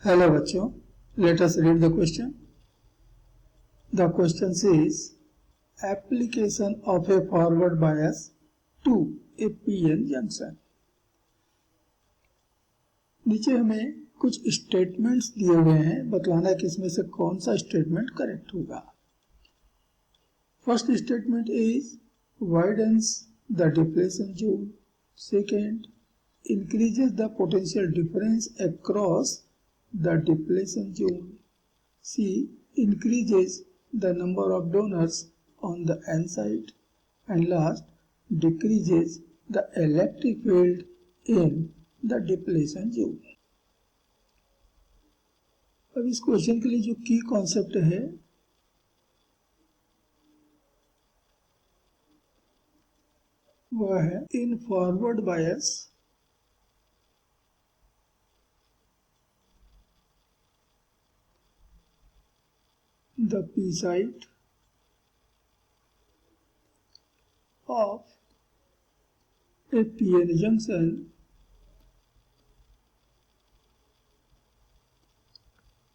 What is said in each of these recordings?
Hello बच्चों, let us read the question. The question says application of a forward bias to a PN junction. नीचे हमें कुछ statements दिए हुए हैं, बतलाना है कि इसमें से कौन सा स्टेटमेंट करेक्ट होगा. First statement is widens the depletion zone. Second, increases the potential difference across the depletion zone. C. Increases the number of donors on the N side. And last, decreases the electric field in the depletion zone. अब इस question के लिए जो की concept है वह है in forward bias the P side of a PN junction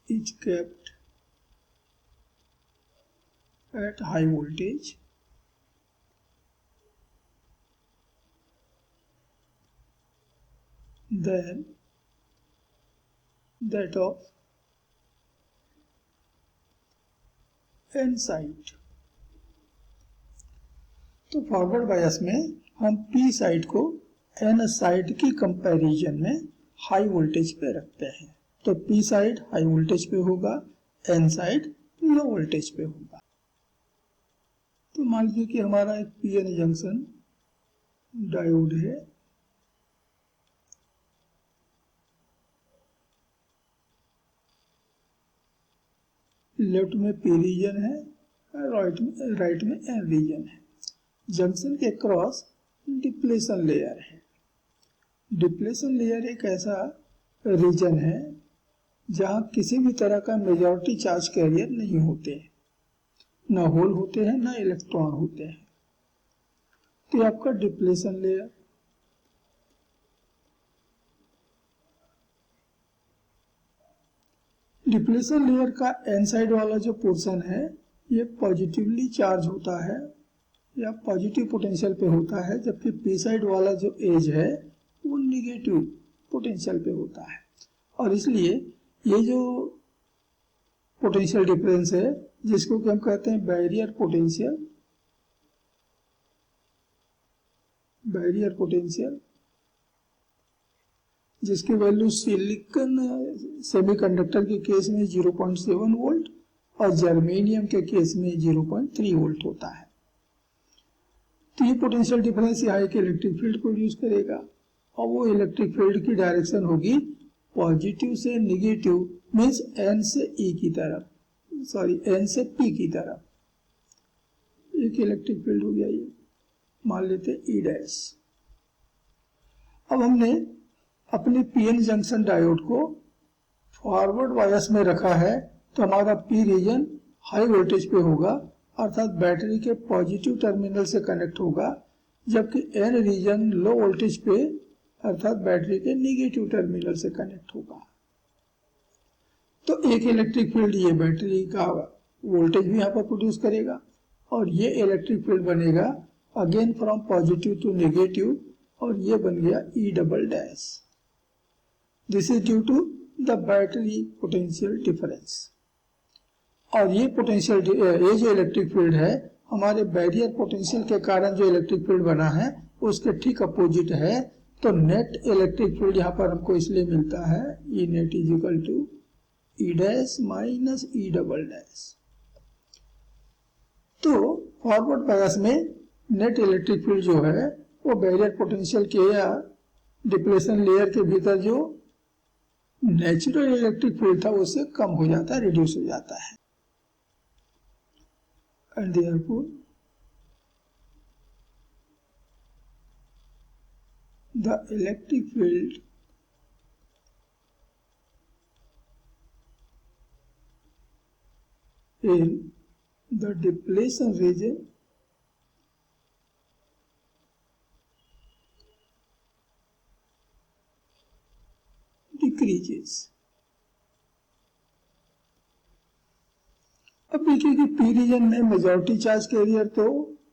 is kept at high voltage than that of N side. तो फॉरवर्ड बायस में हम P साइड को N साइड की कंपैरिजन में हाई वोल्टेज पे रखते हैं. तो P साइड हाई वोल्टेज पे होगा, N साइड लो वोल्टेज पे होगा. तो मान लीजिए कि हमारा एक PN जंक्शन डायोड है. लेफ्ट में P रीजन है, राइट में N रीजन है. जंक्शन के क्रॉस डिप्लेशन लेयर है. डिप्लेशन लेयर एक ऐसा रीजन है जहां किसी भी तरह का मेजॉरिटी चार्ज कैरियर नहीं होते, ना होल होते हैं ना इलेक्ट्रॉन होते हैं. तो ये आपका डिप्लेशन लेयर. डिप्लेशन लेयर का एन साइड वाला जो पोर्शन है ये पॉजिटिवली चार्ज होता है या पॉजिटिव पोटेंशियल पे होता है, जबकि पी साइड वाला जो एज है वो निगेटिव पोटेंशियल पे होता है. और इसलिए ये जो पोटेंशियल डिफरेंस है जिसको कि हम कहते हैं बैरियर पोटेंशियल, जिसकी वैल्यू सिलिकॉन सेमीकंडक्टर के केस में 0.7 वोल्ट और जर्मेनियम के केस में 0.3 वोल्ट होता है. तो ये पोटेंशियल डिफरेंस यहाँ एक इलेक्ट्रिक फील्ड प्रोड्यूस करेगा और वो इलेक्ट्रिक फील्ड की डायरेक्शन होगी पॉजिटिव से निगेटिव, मीन्स N से E की तरफ, N से P की तरफ. एक इलेक्ट्रिक फील्ड हो गया, ये मान लेते E डैश. अब हमने अपने PN जंक्शन डायोड को फॉरवर्ड बायस में रखा है, तो हमारा P रीजन हाई वोल्टेज पे होगा, अर्थात बैटरी के पॉजिटिव टर्मिनल से कनेक्ट होगा, जबकि N रीजन लो वोल्टेज पे अर्थात बैटरी के नेगेटिव टर्मिनल से कनेक्ट होगा. तो एक इलेक्ट्रिक फील्ड ये बैटरी का वोल्टेज भी यहाँ पर प्रोड्यूस करेगा और ये इलेक्ट्रिक फील्ड बनेगा again from positive to negative, और ये बन गया E double dash. This is due to the battery potential difference. और ये पोटेंशियल, ये जो इलेक्ट्रिक फील्ड है हमारे बैरियर पोटेंशियल के कारण जो इलेक्ट्रिक फील्ड बना है उसके ठीक अपोजिट है. तो नेट इलेक्ट्रिक फील्ड यहाँ पर हमको इसलिए मिलता है E net is equal to E dash minus E double dash. तो फॉरवर्ड बायस में नेट इलेक्ट्रिक फील्ड जो है वो बैरियर पोटेंशियल के या डिप्लेशन लेयर के भीतर जो नेचुरल इलेक्ट्रिक फील्ड था उससे कम हो जाता है, रिड्यूस हो जाता है. And therefore the electric field in the depletion region decreases. अब देखिए कि पी रीजन में मेजॉरिटी चार्ज कैरियर तो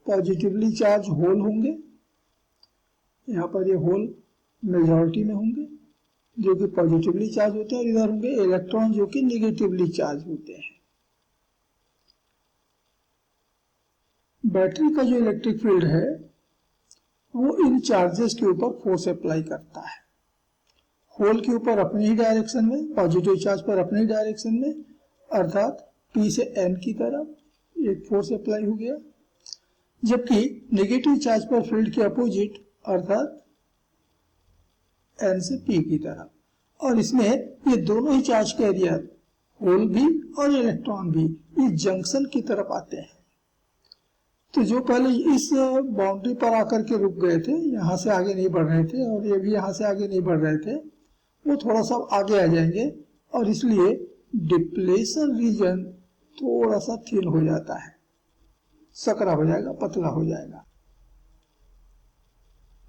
पॉजिटिवली चार्ज होल होंगे, यहाँ पर ये होल मेजॉरिटी में होंगे जो कि पॉजिटिवली चार्ज होते हैं, और इधर होंगे इलेक्ट्रॉन जो कि निगेटिवली चार्ज होते हैं। बैटरी का जो इलेक्ट्रिक फील्ड है वो इन चार्जेस के ऊपर फोर्स अप्लाई करता है, होल के ऊपर अपने ही डायरेक्शन में, पॉजिटिव चार्ज पर अपने ही डायरेक्शन में, अर्थात P से N की तरफ एक फोर्स अप्लाई हो गया, जबकि नेगेटिव चार्ज पर फील्ड के अपोजिट अर्थात N से P की तरफ, और इसमें ये दोनों ही चार्ज कैरियर होल भी और इलेक्ट्रॉन भी इस जंक्शन की तरफ आते हैं। तो जो पहले इस बाउंड्री पर आकर के रुक गए थे, यहाँ से आगे नहीं बढ़ रहे थे और ये भी यहाँ से आगे नहीं बढ़ रहे थे, वो थोड़ा सा आगे आ जाएंगे और इसलिए डिप्लेशन रीजन थोड़ा सा थिन हो जाता है, सकरा हो जाएगा, पतला हो जाएगा।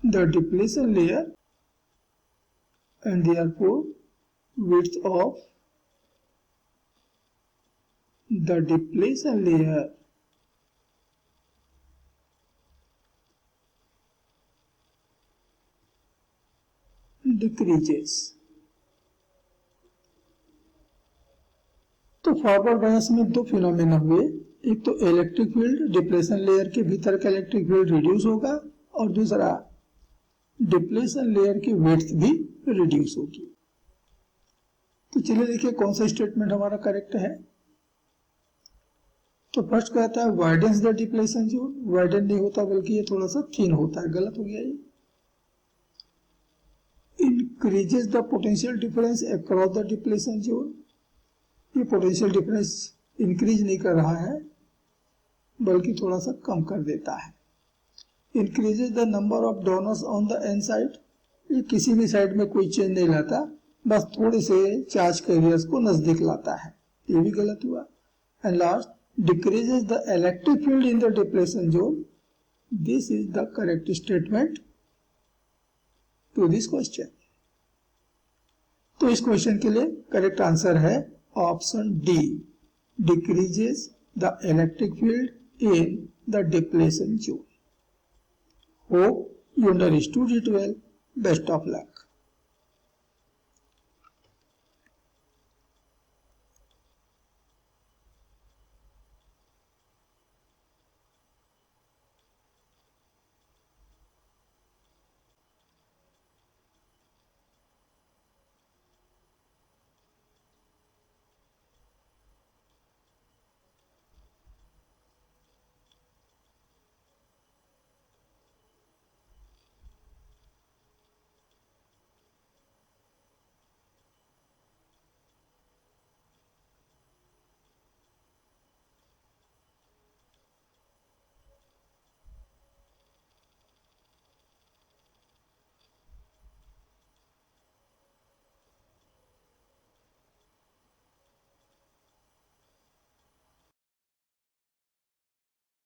The depletion layer and therefore width of the depletion layer decreases। तो फॉरवर्ड बायस में दो फिनोमेना हुए, एक तो इलेक्ट्रिक फील्ड डिप्लेशन लेयर के भीतर का इलेक्ट्रिक फील्ड रिड्यूस होगा और दूसरा डिप्लेशन लेयर की विड्थ भी रिड्यूस होगी। तो चलिए देखिए कौन सा स्टेटमेंट हमारा करेक्ट है। तो फर्स्ट कहता है widens the depletion zone, widen नहीं होता बल्कि ये थोड़ा सा थिन होता है, गलत हो गया ये। Increases the potential difference across the depletion zone, ये पोटेंशियल डिफरेंस इंक्रीज नहीं कर रहा है बल्कि थोड़ा सा कम कर देता है। Increases the number of donors on the N side, ये किसी भी साइड में कोई चेंज नहीं लाता, बस थोड़े से चार्ज कैरियर्स को नजदीक लाता है, ये भी गलत हुआ। And last decreases the electric field in the depletion zone, this is the correct statement to this question. तो इस क्वेश्चन के लिए करेक्ट आंसर है option D, decreases the electric field in the depletion zone. Hope you understood it well. Best of luck.